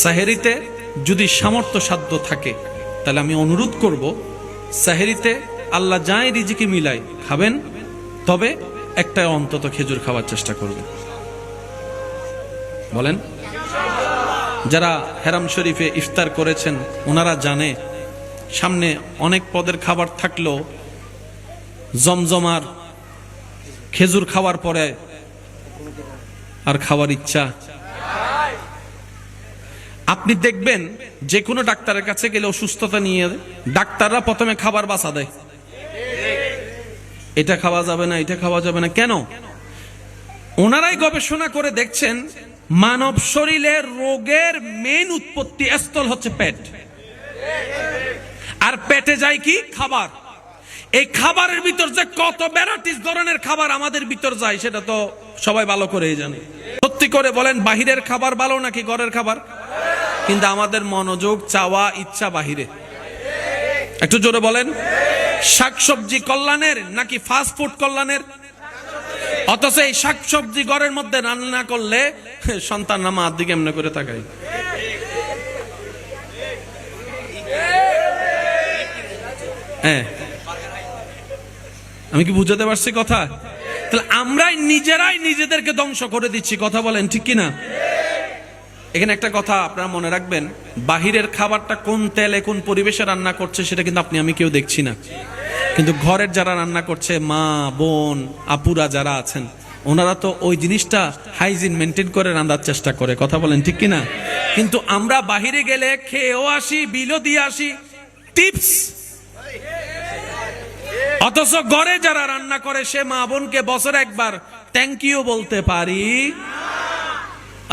সাহেরিতে যদি সামর্থ্য সাধ্য থাকে তাহলে আমি অনুরোধ করব সাহেরিতে আল্লাহ যাই রিজিকে মিলাই খাবেন, তবে একটা অন্তত খেজুর খাওয়ার চেষ্টা করবেন। বলেন, যারা হেরাম শরীফে ইফতার করেছেন ওনারা জানে সামনে অনেক পদের খাবার থাকলেও জমজমার খেজুর খাওয়ার পরে আর খাওয়ার ইচ্ছা। আপনি দেখবেন যে কোনো ডাক্তারের কাছে গেলে অসুস্থতা নিয়ে ডাক্তাররা প্রথমে খাবার বাছা দেয়, এটা খাওয়া যাবে না, এটা খাওয়া যাবে না। কেন? ওনারাই গবেষণা করে দেখছেন মানব শরীরের রোগের মেইন উৎপত্তি স্থল হচ্ছে পেট, আর পেটে যায় কি? খাবার। এই খাবারের ভিতর যে কত ভ্যারাইটিস ধরনের খাবার আমাদের ভিতর যায় সেটা তো সবাই ভালো করেই জানে। সত্যি করে বলেন, বাহিরের খাবার ভালো নাকি ঘরের খাবার? কিন্তু আমাদের মনোযোগ, চাওয়া, ইচ্ছা বাহিরে। একটু জোরে বলেন, শাকসবজি কল্যাণের নাকি ফাস্ট ফুড কল্যাণের? অথচ এই শাকসবজি ঘরের মধ্যে রান্না করলে সন্তানরা মার দিকে এমনি করে তাকায়। হ্যাঁ, আমি কি বুঝাতে পারছি কথা? তাহলে আমরাই নিজেরাই নিজেদেরকে ধ্বংস করে দিচ্ছি। কথা বলেন ঠিক কিনা? এখানে একটা কথা আপনারা মনে রাখবেন, বাহিরের খাবারটা কোন তেলে কোন পরিবেশে রান্না করছে সেটা কিন্তু আপনি আমি কেউ দেখছি না, কিন্তু ঘরের যারা রান্না করছে, মা, বোন, আপুরা যারা আছেন, ওনারা তো ওই জিনিসটা হাইজিন মেনটেন করে রান্নার চেষ্টা করে। কথা বলেন ঠিক কিনা? কিন্তু আমরা বাহিরে গেলে খেয়েও আসি, বিলও দিয়ে আসি, টিপস। অথচ ঘরে যারা রান্না করে সে মা বোনকে বছরে একবার থ্যাংক ইউ বলতে পারি।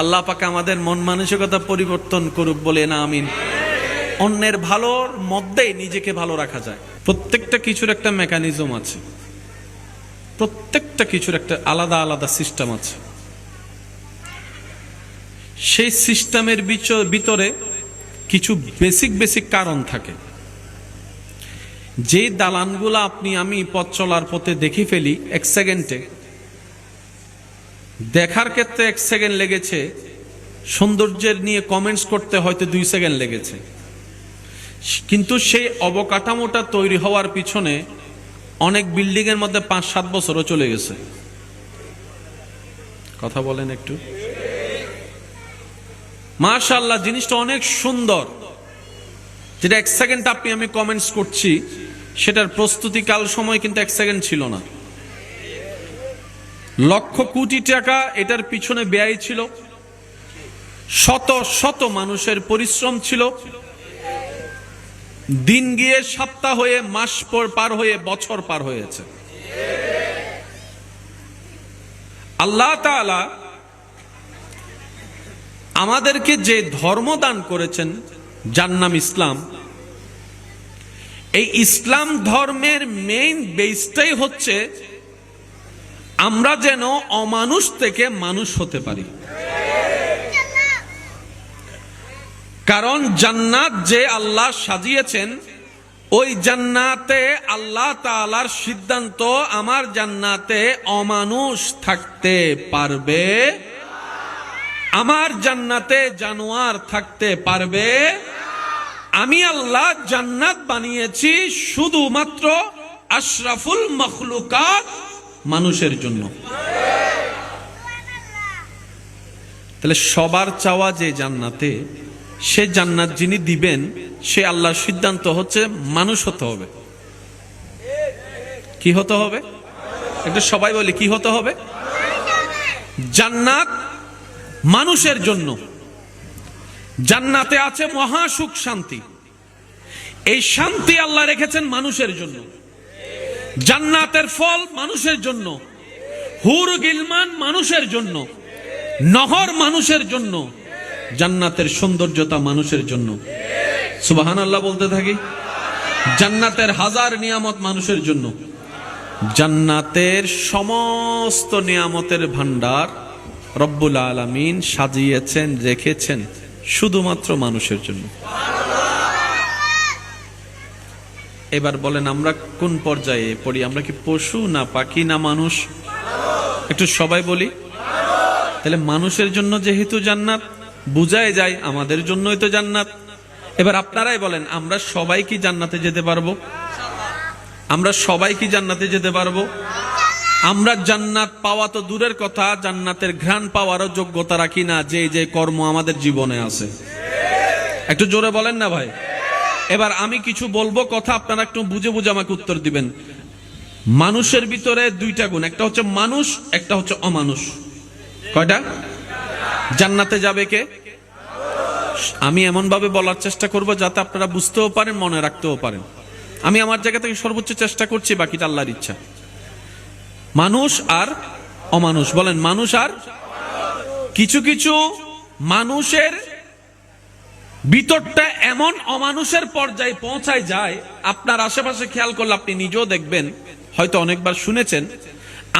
আল্লাহ পাক আমাদের মন মানসিকতা পরিবর্তন করুক, বলে না আমিন। অন্যের ভালোর মধ্যেই নিজেকে ভালো রাখা যায়। প্রত্যেকটা কিছুর একটা মেকানিজম আছে, প্রত্যেকটা কিছুর একটা আলাদা আলাদা সিস্টেম আছে। সেই সিস্টেমের ভিতরে কিছু বেসিক কারণ থাকে। যে দালানগুলো আপনি আমি পথ চলার পথে দেখে ফেলি এক সেকেন্ডে, দেখার ক্ষেত্রে 1 সেকেন্ড লেগেছে, সৌন্দর্যের নিয়ে কমেন্টস করতে হয়তো 2 সেকেন্ড লেগেছে, কিন্তু সেই অবকাঠামোটা তৈরি হওয়ার পিছনে অনেক বিল্ডিং এর মধ্যে 5-7 বছরও চলে গেছে। কথা বলেন একটু। মাশাআল্লাহ, জিনিসটা অনেক সুন্দর, যেটা 1 সেকেন্ড আপনি আমি কমেন্টস করছি, সেটার প্রস্তুতিকাল সময় কিন্তু 1 সেকেন্ড ছিল না। লক্ষ কোটি টাকা এটার পিছনে ব্যয় ছিল, শত শত মানুষের পরিশ্রম ছিল। দিন গিয়ে সপ্তাহ হয়ে, মাস পার হয়ে, বছর পার হয়েছে। আল্লাহ তাআলা আমাদেরকে যে ধর্ম দান করেছেন, যার নাম ইসলাম, এই ইসলাম ধর্মের মেইন বেসটাই হচ্ছে আমরা যেন অমানুষ থেকে মানুষ হতে পারি। কারণ জান্নাত যে আল্লাহ সাজিয়েছেন, ওই জান্নাতে আল্লাহ তাআলার সিদ্ধান্ত, আমার জান্নাতে অমানুষ থাকতে পারবে, আমার জান্নাতে জানোয়ার থাকতে পারবে। আমি আল্লাহ জান্নাত বানিয়েছি শুধুমাত্র আশরাফুল মখলুকাত, মানুষের জন্য। তাহলে সবার চাওয়া যে জান্নাতে, সে জান্নাত যিনি দিবেন, সে আল্লাহর সিদ্ধান্ত হচ্ছে মানুষ হতে হবে। কি হতে হবে? একটু সবাই বলি, কি হতে হবে? জান্নাত মানুষের জন্য। জান্নাতে আছে মহা সুখ, শান্তি। এই শান্তি আল্লাহ রেখেছেন মানুষের জন্য। জান্নাতের ফল মানুষের জন্য, হুর গিলমান মানুষের জন্য, নহর মানুষের জন্য, জান্নাতের সৌন্দর্যতা মানুষের জন্য। সুবহানাল্লাহ বলতে থাকি। জান্নাতের হাজার নিয়ামত মানুষের জন্য। জান্নাতের সমস্ত নিয়ামতের ভান্ডার রব্বুল আলামিন সাজিয়েছেন, রেখেছেন শুধুমাত্র মানুষের জন্য। এবার বলেন, আমরা কোন পর্যায়ে পড়ি? আমরা কি পশু না পাখি না মানুষ? একটু সবাই বলি। তাহলে মানুষের জন্য যেহেতু জান্নাত, বুঝাই যায় আমাদের জন্যই তো জান্নাত। এবার আপনারাই বলেন, আমরা সবাই কি জান্নাতে যেতে পারবো? আমরা সবাই কি জান্নাতে যেতে পারবো? আমরা জান্নাত পাওয়া তো দূরের কথা, জান্নাতের ঘ্রাণ পাওয়ারও যোগ্যতা রাখি না, যে যে কর্ম আমাদের জীবনে আছে। একটু জোরে বলেন না ভাই। এবার আমি কিছু বলবো কথা, আপনারা একটু বুঝে বুঝে আমাকে উত্তর দিবেন। মানুষের ভিতরে দুইটা গুণ, একটা হচ্ছে মানুষ, একটা হচ্ছে অমানুষ। কয়টা? জান্নাতে যাবে কে? আমি এমন ভাবে বলার চেষ্টা করব যাতে আপনারা বুঝতেও পারেন, মনে রাখতেও পারেন। আমি আমার জায়গা থেকে সর্বোচ্চ চেষ্টা করছি, বাকিটা আল্লাহর ইচ্ছা। মানুষ আর অমানুষ, বলেন মানুষ আর। কিছু কিছু মানুষের ভিতরটা এমন অমানুষের পর্যায়ে পৌঁছায় যায়, আপনার আশেপাশে খেয়াল করলে আপনি নিজেও দেখবেন, হয়তো অনেকবার শুনেছেন,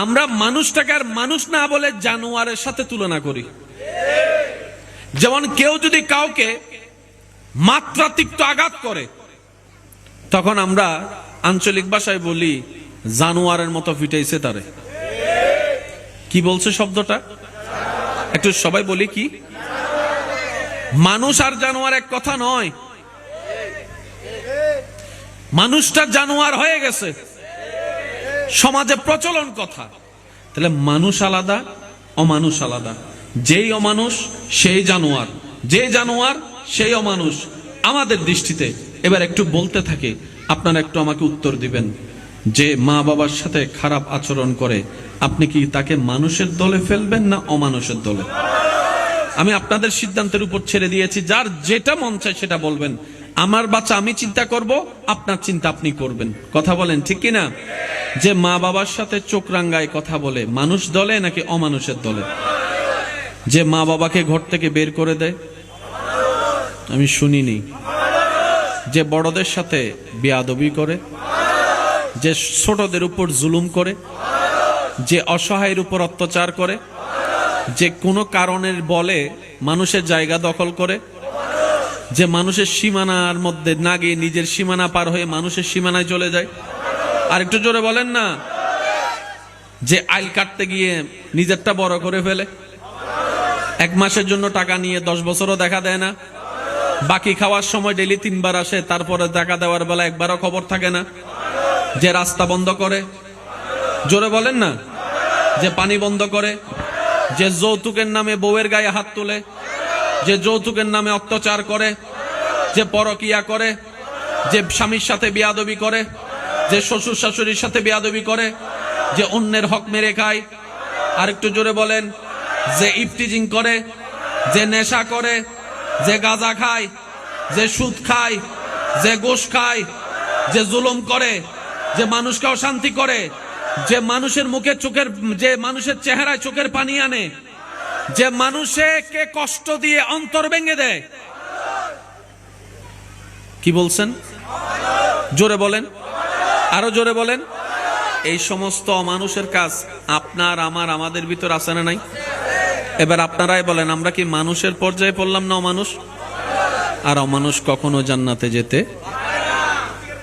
আমরা মানুষটাকে আর মানুষ না বলে জানোয়ারের সাথে তুলনা করি। যেমন কেউ যদি কাউকে মাত্রাতিরিক্ত আঘাত করে, তখন আমরা আঞ্চলিক ভাষায় বলি জানোয়ারের মতো ফিটাইছে তারে। কি বলছে শব্দটা? একটু সবাই বলি কি? মানুষ আর জানোয়ার এক কথা নয়। মানুষটা জানোয়ার হয়ে গেছে, সমাজে প্রচলন কথা। তাহলে মানুষ আলাদা, অমানুষ আলাদা। যেই অমানুষ সেই জানোয়ার, যে জানোয়ার সেই অমানুষ আমাদের দৃষ্টিতে। এবার একটু বলতে থাকে, আপনারা একটু আমাকে উত্তর দিবেন। যে মা বাবার সাথে খারাপ আচরণ করে, আপনি কি তাকে মানুষের দলে ফেলবেন না অমানুষের দলে? আমি আপনাদের সিদ্ধান্তের উপর ছেড়ে দিয়েছি, যার যেটা মন চায় সেটা বলবেন। আমার বাচ্চা আমি চিন্তা করব, আপনার চিন্তা আপনি করবেন। কথা বলেন ঠিক কিনা? যে মা বাবার সাথে চোখ রাঙ্গায় কথা বলে, মানুষ দলে নাকি অমানুষের দলে? যে মা বাবাকে ঘর থেকে বের করে দেয়, আমি শুনিনি। যে বড়দের সাথে বেয়াদবি করে, যে ছোটদের উপর জুলুম করে, যে অসহায়ের উপর অত্যাচার করে, যে কোনো কারণের বলে মানুষের জায়গা দখল করে, যে মানুষের সীমানার মধ্যে না গিয়ে নিজের সীমানা পার হয়ে মানুষের সীমানায় চলে যায়। আর একটু জোরে বলেন না। যে আইল কাটতে গিয়ে নিজেরটা বড় করে ফেলে, 1 মাসের জন্য টাকা নিয়ে 10 বছরও দেখা দেয় না, বাকি খাওয়ার সময় ডেইলি 3 বার আসে, তারপরে টাকা দেওয়ার বেলা একবারও খবর থাকে না। যে রাস্তা বন্ধ করে, জোরে বলেন না। যে পানি বন্ধ করে, যে যৌতুকের নামে বউয়ের গায়ে হাত তোলে, যে যৌতুকের নামে অত্যাচার করে, যে পরকিয়া করে, যে স্বামীর সাথে বেয়াদবি করে, যে শ্বশুর শাশুড়ির সাথে বেয়াদবি করে, যে অন্যের হক মেরে খায়। আর একটু জোরে বলেন। যে ইফটিজিং করে, যে নেশা করে, যে গাঁজা খায়, যে সুদ খায়, যে গোশ খায়, যে জুলুম করে, যে মানুষকে অশান্তি করে, যে মানুষের মুখে চোখের, যে মানুষের চেহারায় চোখের পানি আনে, যে মানুষকে কষ্ট দিয়ে অন্তর ভেঙে দেয়। কি বলছেন? জোরে বলেন, আরো জোরে বলেন। এই সমস্ত অমানুষের কাজ আপনার আমার আমাদের ভিতর আছে না নাই? এবার আপনারাই বলেন, আমরা কি মানুষের পর্যায়ে পড়লাম না অমানুষ? আর অমানুষ কখনো জান্নাতে যেতে